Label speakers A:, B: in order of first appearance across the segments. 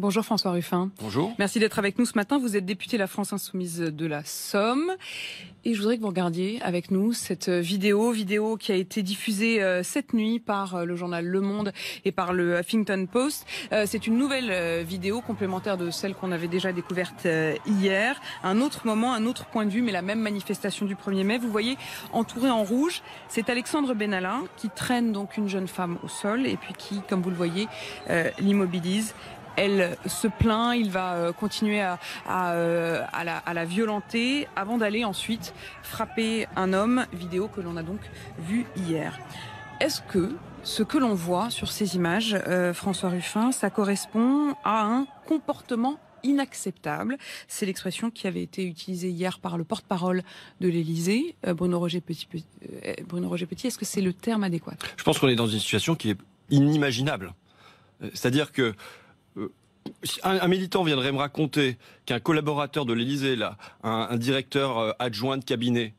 A: Bonjour François Ruffin.
B: Bonjour.
A: Merci d'être avec nous ce matin. Vous êtes député La France Insoumise de la Somme. Et je voudrais que vous regardiez avec nous cette vidéo qui a été diffusée cette nuit par le journal Le Monde et par le Huffington Post. C'est une nouvelle vidéo complémentaire de celle qu'on avait déjà découverte hier. Un autre moment, un autre point de vue, mais la même manifestation du 1er mai. Vous voyez, entouré en rouge, c'est Alexandre Benalla qui traîne donc une jeune femme au sol et puis qui, comme vous le voyez, l'immobilise. Elle se plaint, il va continuer à la violenter avant d'aller ensuite frapper un homme, vidéo que l'on a donc vue hier. Est-ce que ce que l'on voit sur ces images, François Ruffin, ça correspond à un comportement inacceptable? C'est l'expression qui avait été utilisée hier par le porte-parole de l'Élysée, Bruno Roger Petit. Est-ce que c'est le terme adéquat?
B: Je pense qu'on est dans une situation qui est inimaginable. C'est-à-dire que un militant viendrait me raconter qu'un collaborateur de l'Élysée, là, un directeur adjoint de cabinet,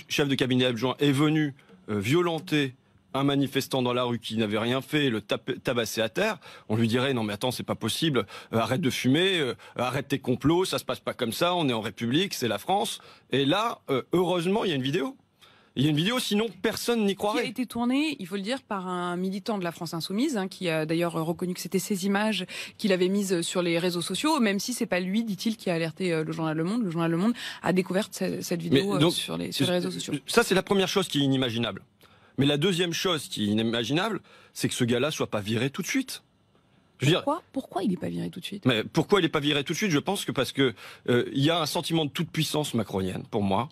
B: chef de cabinet adjoint, est venu violenter un manifestant dans la rue qui n'avait rien fait et le tabasser à terre, on lui dirait non mais attends, c'est pas possible, arrête de fumer, arrête tes complots, ça se passe pas comme ça, on est en République, c'est la France. Et là, heureusement, il y a une vidéo. Il y a une vidéo, sinon personne n'y croirait.
A: Qui a été tournée, il faut le dire, par un militant de la France Insoumise, qui a d'ailleurs reconnu que c'était ces images qu'il avait mises sur les réseaux sociaux, même si c'est pas lui, dit-il, qui a alerté le journal Le Monde. Le journal Le Monde a découvert cette vidéo donc, sur les réseaux sociaux.
B: Ça, c'est la première chose qui est inimaginable. Mais la deuxième chose qui est inimaginable, c'est que ce gars-là soit pas viré tout de suite.
A: Pourquoi il n'est pas viré tout de suite?
B: Mais pourquoi il n'est pas viré tout de suite? Je pense que parce que il y a un sentiment de toute puissance macronienne pour moi.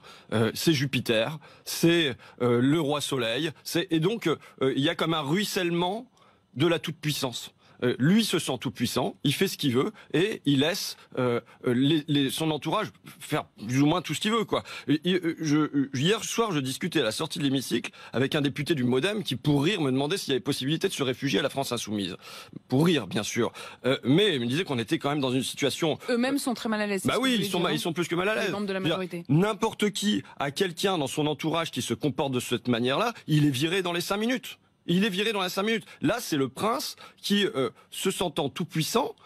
B: C'est Jupiter, c'est le roi Soleil, et donc il y a comme un ruissellement de la toute puissance. Lui se sent tout puissant, il fait ce qu'il veut et il laisse son entourage faire plus ou moins tout ce qu'il veut, quoi. Hier soir, je discutais à la sortie de l'hémicycle avec un député du MoDem qui, pour rire, me demandait s'il y avait possibilité de se réfugier à la France Insoumise. Pour rire, bien sûr. Mais il me disait qu'on était quand même dans une situation...
A: Eux-mêmes sont très mal à l'aise.
B: Bah oui, ils sont plus que mal à l'aise.
A: Les membres de la majorité.
B: N'importe qui a quelqu'un dans son entourage qui se comporte de cette manière-là, il est viré dans les 5 minutes. Il est viré dans les 5 minutes. Là, c'est le prince qui, se sentant tout puissant,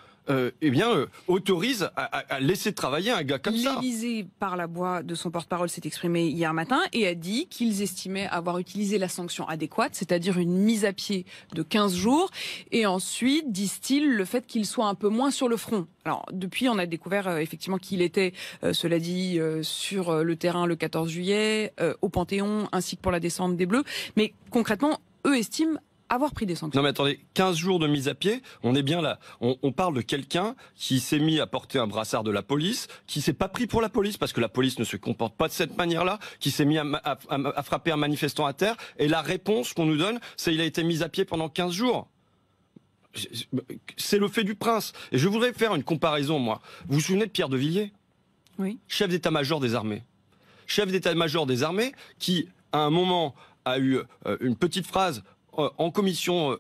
B: autorise à laisser travailler un gars comme ça.
A: L'Élysée, par la voix de son porte-parole, s'est exprimé hier matin et a dit qu'ils estimaient avoir utilisé la sanction adéquate, c'est-à-dire une mise à pied de 15 jours. Et ensuite, disent-ils, le fait qu'il soit un peu moins sur le front. Alors, depuis, on a découvert effectivement qu'il était, cela dit, sur le terrain le 14 juillet, au Panthéon, ainsi que pour la descente des Bleus. Mais concrètement, eux estiment avoir pris des sanctions.
B: Non mais attendez, 15 jours de mise à pied, on est bien là. On parle de quelqu'un qui s'est mis à porter un brassard de la police, qui s'est pas pris pour la police parce que la police ne se comporte pas de cette manière-là, qui s'est mis à frapper un manifestant à terre. Et la réponse qu'on nous donne, c'est qu'il a été mis à pied pendant 15 jours. C'est le fait du prince. Et je voudrais faire une comparaison, moi. Vous vous souvenez de Pierre de Villiers?
A: Oui.
B: Chef d'état-major des armées. Chef d'état-major des armées qui, à un moment, a eu une petite phrase en commission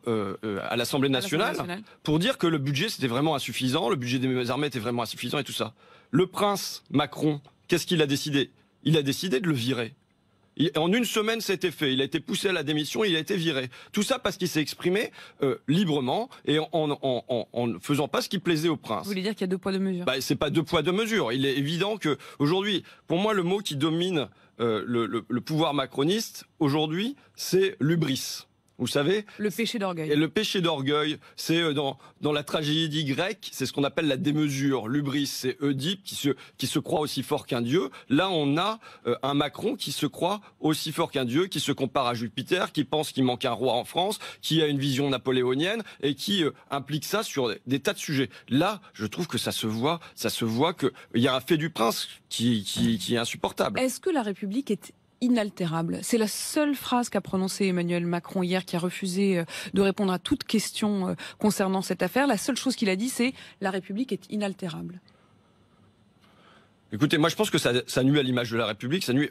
B: à l'Assemblée nationale pour dire que le budget c'était vraiment insuffisant, le budget des armées était vraiment insuffisant et tout ça. Le prince Macron, qu'est-ce qu'il a décidé? Il a décidé de le virer. En une semaine, c'était fait. Il a été poussé à la démission, il a été viré. Tout ça parce qu'il s'est exprimé librement et en ne faisant pas ce qui plaisait au prince.
A: Vous voulez dire qu'il y a 2 poids 2 mesures?
B: C'est pas 2 poids 2 mesures. Il est évident que aujourd'hui, pour moi, le mot qui domine le pouvoir macroniste aujourd'hui, c'est l'hubris. Vous savez,
A: le péché d'orgueil.
B: Et le péché d'orgueil, c'est dans la tragédie grecque, c'est ce qu'on appelle la démesure. L'hubris, c'est Oedipe qui se croit aussi fort qu'un dieu. Là, on a un Macron qui se croit aussi fort qu'un dieu, qui se compare à Jupiter, qui pense qu'il manque un roi en France, qui a une vision napoléonienne et qui implique ça sur des tas de sujets. Là, je trouve que ça se voit qu'il y a un fait du prince qui est insupportable.
A: Est-ce que la République est inaltérable? C'est la seule phrase qu'a prononcée Emmanuel Macron hier, qui a refusé de répondre à toute question concernant cette affaire. La seule chose qu'il a dit, c'est « la République est inaltérable ».
B: Écoutez, moi je pense que ça nuit à l'image de la République. Ça nuit.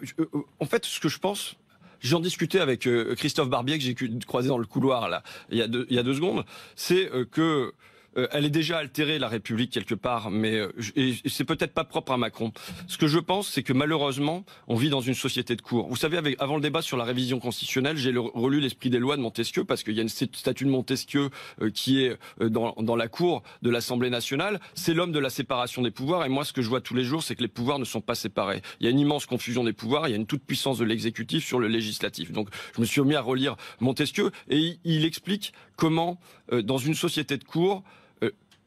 B: En fait, ce que je pense, j'en discutais avec Christophe Barbier, que j'ai croisé dans le couloir là, il y a deux secondes, c'est que elle est déjà altérée, la République, quelque part, mais et c'est peut-être pas propre à Macron. Ce que je pense, c'est que malheureusement, on vit dans une société de cours. Vous savez, avant le débat sur la révision constitutionnelle, j'ai relu l'esprit des lois de Montesquieu, parce qu'il y a une statue de Montesquieu qui est dans la cour de l'Assemblée nationale. C'est l'homme de la séparation des pouvoirs, et moi, ce que je vois tous les jours, c'est que les pouvoirs ne sont pas séparés. Il y a une immense confusion des pouvoirs, il y a une toute-puissance de l'exécutif sur le législatif. Donc, je me suis remis à relire Montesquieu, et il explique comment, dans une société de cours,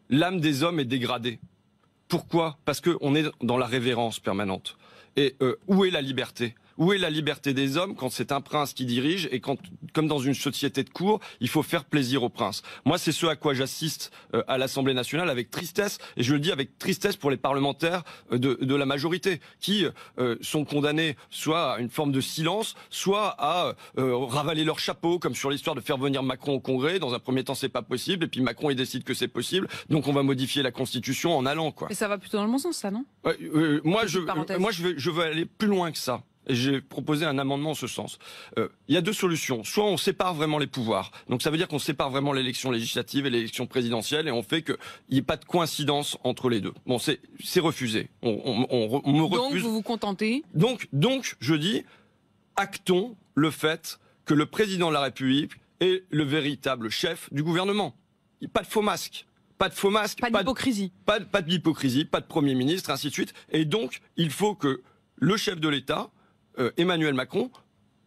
B: l'âme des hommes est dégradée. Pourquoi? Parce qu'on est dans la révérence permanente. Et où est la liberté? Où est la liberté des hommes quand c'est un prince qui dirige et quand, comme dans une société de cour, il faut faire plaisir au prince? Moi, c'est ce à quoi j'assiste à l'Assemblée nationale avec tristesse, et je le dis avec tristesse pour les parlementaires de la majorité, qui sont condamnés soit à une forme de silence, soit à ravaler leur chapeau, comme sur l'histoire de faire venir Macron au Congrès. Dans un premier temps, c'est pas possible, et puis Macron, il décide que c'est possible, donc on va modifier la Constitution en allant, quoi.
A: Et ça va plutôt dans le bon sens, ça, non?
B: Moi, je veux aller plus loin que ça. Et j'ai proposé un amendement en ce sens. Il y a deux solutions. Soit on sépare vraiment les pouvoirs. Donc ça veut dire qu'on sépare vraiment l'élection législative et l'élection présidentielle, et on fait qu'il n'y ait pas de coïncidence entre les deux. Bon, c'est refusé. On me refuse.
A: Donc vous vous contentez?
B: Donc, je dis, actons le fait que le président de la République est le véritable chef du gouvernement. Pas de faux masques. Pas de faux masques.
A: Pas d'hypocrisie.
B: Pas d'hypocrisie, pas de Premier ministre, ainsi de suite. Et donc, il faut que le chef de l'État, Emmanuel Macron,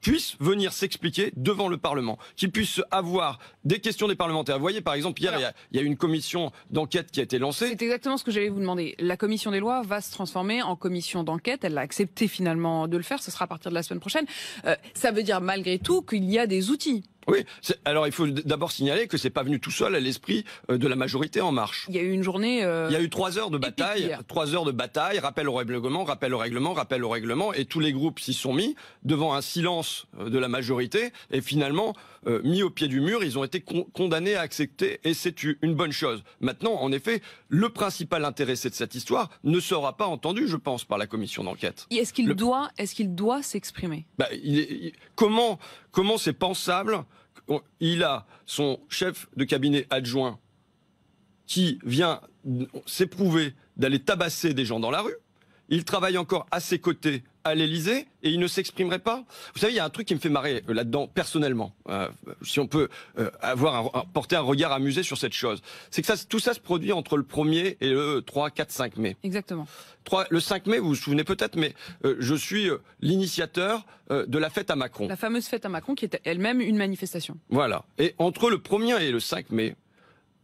B: puisse venir s'expliquer devant le Parlement, qu'il puisse avoir des questions des parlementaires. Vous voyez, par exemple, hier, il y a une commission d'enquête qui a été lancée.
A: C'est exactement ce que j'allais vous demander. La commission des lois va se transformer en commission d'enquête. Elle a accepté finalement de le faire. Ce sera à partir de la semaine prochaine. Ça veut dire malgré tout qu'il y a des outils.
B: Oui, alors il faut d'abord signaler que c'est pas venu tout seul à l'esprit de la majorité En Marche.
A: Il y a eu une journée.
B: Il y a eu 3 heures de bataille, 3 heures de bataille, rappel au règlement, rappel au règlement, rappel au règlement, et tous les groupes s'y sont mis devant un silence de la majorité, et finalement mis au pied du mur, ils ont été condamnés à accepter, et c'est une bonne chose. Maintenant, en effet, le principal intéressé de cette histoire ne sera pas entendu, je pense, par la commission d'enquête.
A: Est-ce qu'il doit s'exprimer?
B: Comment c'est pensable? Il a son chef de cabinet adjoint qui vient s'éprouver d'aller tabasser des gens dans la rue. Il travaille encore à ses côtés à l'Élysée et il ne s'exprimerait pas. Vous savez, il y a un truc qui me fait marrer là-dedans personnellement, si on peut porter un regard amusé sur cette chose. C'est que tout ça se produit entre le 1er et le 3, 4, 5 mai.
A: Exactement.
B: Le 5 mai, vous vous souvenez peut-être, mais je suis l'initiateur de la fête à Macron.
A: La fameuse fête à Macron qui était elle-même une manifestation.
B: Voilà. Et entre le 1er et le 5 mai,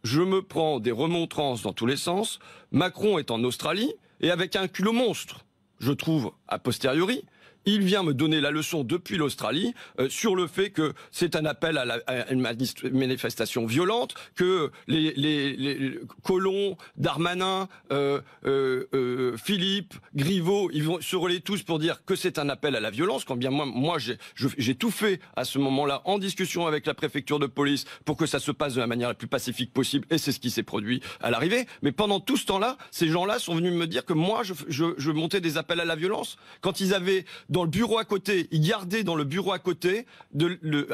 B: je me prends des remontrances dans tous les sens. Macron est en Australie et avec un culot monstre, je trouve, a posteriori. Il vient me donner la leçon depuis l'Australie sur le fait que c'est un appel à une manifestation violente, que les Collomb, Darmanin, Philippe, Griveaux, ils vont se relayer tous pour dire que c'est un appel à la violence, quand bien moi j'ai tout fait à ce moment-là en discussion avec la préfecture de police pour que ça se passe de la manière la plus pacifique possible, et c'est ce qui s'est produit à l'arrivée. Mais pendant tout ce temps-là, ces gens-là sont venus me dire que moi je montais des appels à la violence. Quand ils avaient dans le bureau à côté, ils gardaient dans le bureau à côté,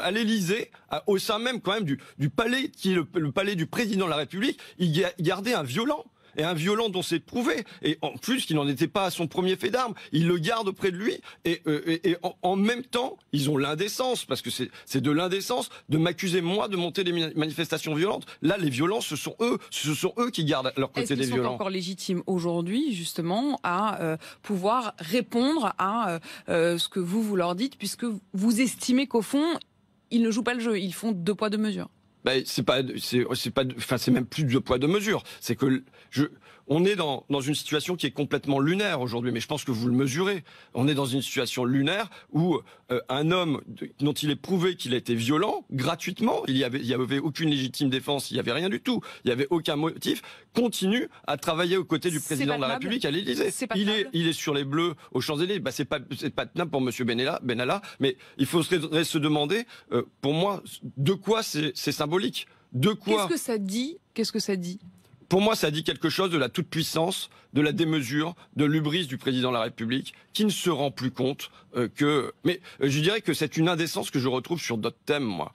B: à l'Élysée, au sein même quand même du palais, qui est le palais du président de la République, ils gardaient un violent. Et un violent dont c'est prouvé. Et en plus, qu'il n'en était pas à son premier fait d'armes. Il le garde auprès de lui. Et en même temps, ils ont l'indécence, parce que c'est de l'indécence, de m'accuser, moi, de monter des manifestations violentes. Là, les violents, ce sont eux qui gardent à leur côté des violents.
A: Est-ce qu'ils sont encore légitimes aujourd'hui, justement, à pouvoir répondre à ce que vous leur dites, puisque vous estimez qu'au fond, ils ne jouent pas le jeu, ils font 2 poids 2 mesures?
B: C'est même plus 2 poids 2 mesures. C'est que on est dans une situation qui est complètement lunaire aujourd'hui, mais je pense que vous le mesurez. On est dans une situation lunaire où un homme dont il est prouvé qu'il a été violent, gratuitement, il y avait aucune légitime défense, il n'y avait rien du tout, il n'y avait aucun motif, continue à travailler aux côtés du président de la République à l'Élysée. Il est sur les Bleus aux Champs-Élysées. C'est pas tenable pour Monsieur Benalla, mais il faudrait se demander, pour moi, de quoi c'est symbolique. De quoi?
A: Qu'est-ce que ça dit?
B: Pour moi, ça dit quelque chose de la toute-puissance, de la démesure, de l'hubris du président de la République, qui ne se rend plus compte que... Mais je dirais que c'est une indécence que je retrouve sur d'autres thèmes, moi.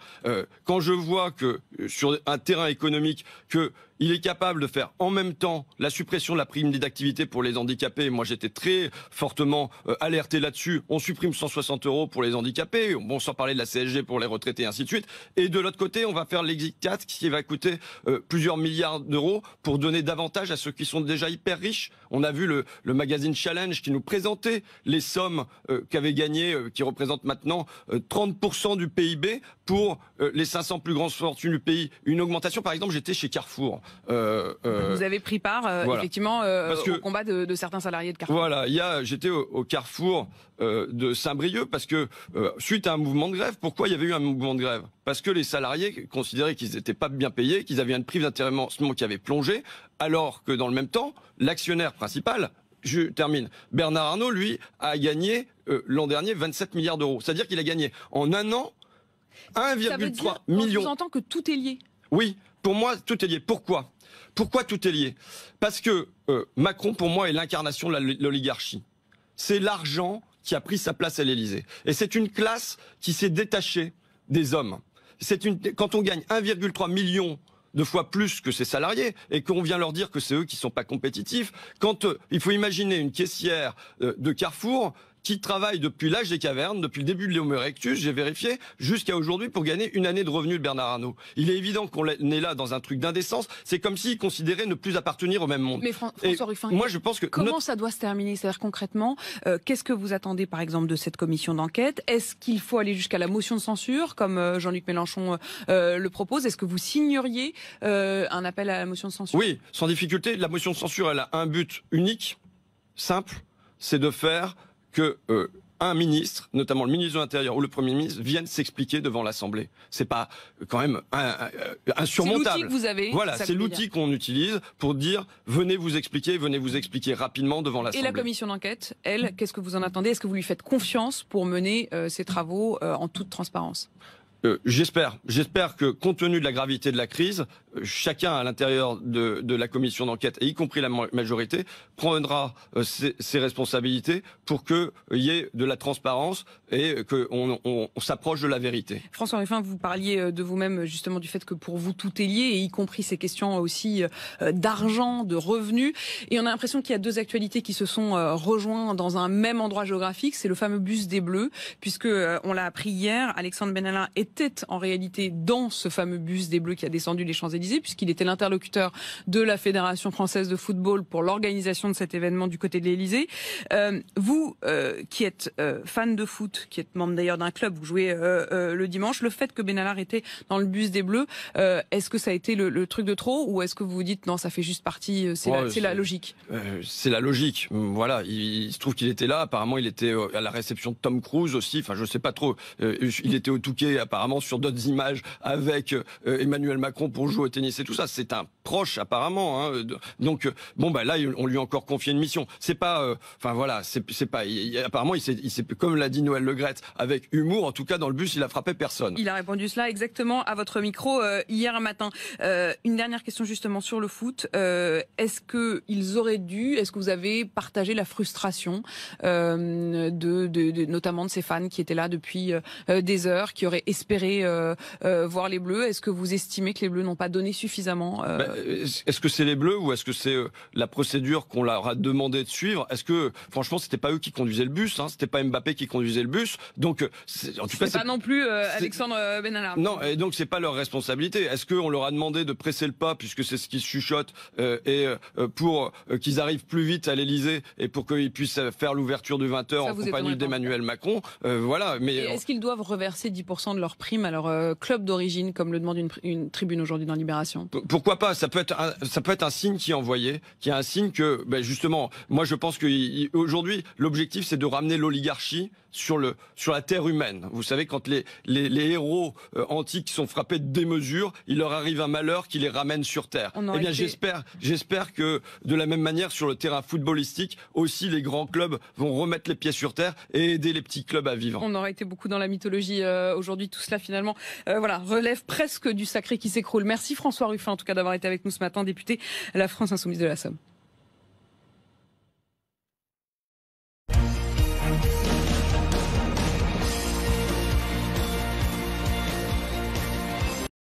B: Quand je vois que, sur un terrain économique, que il est capable de faire en même temps la suppression de la prime d'activité pour les handicapés. Moi, j'étais très fortement alerté là-dessus. On supprime 160 € pour les handicapés, bon, sans parler de la CSG pour les retraités, ainsi de suite. Et de l'autre côté, on va faire l'Exit 4 qui va coûter plusieurs milliards d'euros pour donner davantage à ceux qui sont déjà hyper riches. On a vu le magazine Challenge qui nous présentait les sommes qu'avaient gagnées, qui représentent maintenant 30% du PIB pour les 500 plus grandes fortunes du pays. Une augmentation, par exemple, j'étais chez Carrefour.
A: Vous avez pris part,
B: voilà.
A: effectivement, au combat de certains salariés de Carrefour.
B: Voilà, j'étais au Carrefour de Saint-Brieuc parce que suite à un mouvement de grève, pourquoi il y avait eu un mouvement de grève? Parce que les salariés considéraient qu'ils n'étaient pas bien payés, qu'ils avaient une prime d'intéressement qui avait plongé, alors que dans le même temps, l'actionnaire principal, je termine, Bernard Arnault, lui, a gagné l'an dernier 27 milliards d'euros. C'est-à-dire qu'il a gagné en un an 1,3 million.
A: On entend que tout est lié.
B: Oui, pour moi, tout est lié. Pourquoi tout est lié? Parce que Macron, pour moi, est l'incarnation de l'oligarchie. C'est l'argent qui a pris sa place à l'Élysée. Et c'est une classe qui s'est détachée des hommes. Quand on gagne 1,3 million de fois plus que ses salariés et qu'on vient leur dire que c'est eux qui sont pas compétitifs, quand il faut imaginer une caissière de Carrefour qui travaille depuis l'âge des cavernes, depuis le début de l'Homo erectus, j'ai vérifié, jusqu'à aujourd'hui pour gagner une année de revenus de Bernard Arnault. Il est évident qu'on est là dans un truc d'indécence. C'est comme s'il considérait ne plus appartenir au même monde.
A: Mais François Ruffin,
B: moi, je pense que
A: comment ça doit se terminer? C'est-à-dire concrètement, qu'est-ce que vous attendez par exemple de cette commission d'enquête? Est-ce qu'il faut aller jusqu'à la motion de censure, comme Jean-Luc Mélenchon le propose? Est-ce que vous signeriez un appel à la motion de censure?
B: Oui, sans difficulté. La motion de censure, elle a un but unique, simple, c'est de faire que un ministre, notamment le ministre de l'Intérieur ou le Premier ministre, viennent s'expliquer devant l'Assemblée. C'est pas quand même insurmontable.
A: C'est l'outil que vous avez.
B: Voilà, c'est l'outil qu'on utilise pour dire venez vous expliquer rapidement devant l'Assemblée.
A: Et la commission d'enquête, elle, qu'est-ce que vous en attendez? Est-ce que vous lui faites confiance pour mener ces travaux en toute transparence?
B: J'espère que, compte tenu de la gravité de la crise, chacun à l'intérieur de la commission d'enquête, et y compris la majorité, prendra ses responsabilités pour qu'il y ait de la transparence et qu'on s'approche de la vérité.
A: François Ruffin, vous parliez de vous-même justement du fait que pour vous tout est lié, et y compris ces questions aussi d'argent, de revenus. Et on a l'impression qu'il y a deux actualités qui se sont rejointes dans un même endroit géographique. C'est le fameux bus des Bleus, puisque on l'a appris hier, Alexandre Benalla était en réalité dans ce fameux bus des Bleus qui a descendu les Champs-Élysées, puisqu'il était l'interlocuteur de la Fédération française de football pour l'organisation de cet événement du côté de l'Élysée. Vous, qui êtes fan de foot, qui êtes membre d'ailleurs d'un club, vous jouez le dimanche, le fait que Benalla était dans le bus des Bleus, est-ce que ça a été le truc de trop, ou est-ce que vous vous dites non, ça fait juste partie, c'est la logique?
B: C'est la logique. Voilà, il se trouve qu'il était là. Apparemment, il était à la réception de Tom Cruise aussi. Enfin, je sais pas trop. Il était au Touquet, apparemment, sur d'autres images avec Emmanuel Macron pour jouer au tennis et tout ça. C'est un proche apparemment. Hein. Donc bon bah là on lui a encore confié une mission. C'est pas, enfin voilà, c'est pas. Apparemment il s'est, comme l'a dit Noël Le Graët, avec humour. En tout cas dans le bus il a frappé personne.
A: Il a répondu cela exactement à votre micro hier matin. Une dernière question justement sur le foot. Est-ce que ils auraient dû, est-ce que vous avez partagé la frustration notamment de ces fans qui étaient là depuis des heures, qui auraient espéré voir les Bleus? Est-ce que vous estimez que les Bleus n'ont pas donné suffisamment
B: Est-ce que c'est les Bleus ou est-ce que c'est la procédure qu'on leur a demandé de suivre? Est-ce que franchement c'était pas eux qui conduisaient le bus, hein, c'était pas Mbappé qui conduisait le bus, donc en tout cas
A: c'est pas non plus Alexandre Benalla.
B: Non, et donc c'est pas leur responsabilité. Est-ce qu'on leur a demandé de presser le pas puisque c'est ce qu'ils chuchotent pour qu'ils arrivent plus vite à l'Élysée et pour qu'ils puissent faire l'ouverture de 20h en compagnie d'Emmanuel Macron? Voilà. Mais
A: est-ce qu'ils doivent reverser 10% de leur prime à leur club d'origine, comme le demande une tribune aujourd'hui dans Libération?
B: Pourquoi pas? Ça peut être un signe qui est envoyé, qui est un signe que, justement, moi je pense qu'aujourd'hui l'objectif c'est de ramener l'oligarchie sur la terre humaine. Vous savez, quand les héros antiques sont frappés de démesure, il leur arrive un malheur qui les ramène sur terre. Eh bien, j'espère que de la même manière sur le terrain footballistique aussi les grands clubs vont remettre les pieds sur terre et aider les petits clubs à vivre.
A: On aurait été beaucoup dans la mythologie aujourd'hui. Tout cela finalement, relève presque du sacré qui s'écroule. Merci François Ruffin en tout cas d'avoir été avec nous ce matin, député à la France Insoumise de la Somme.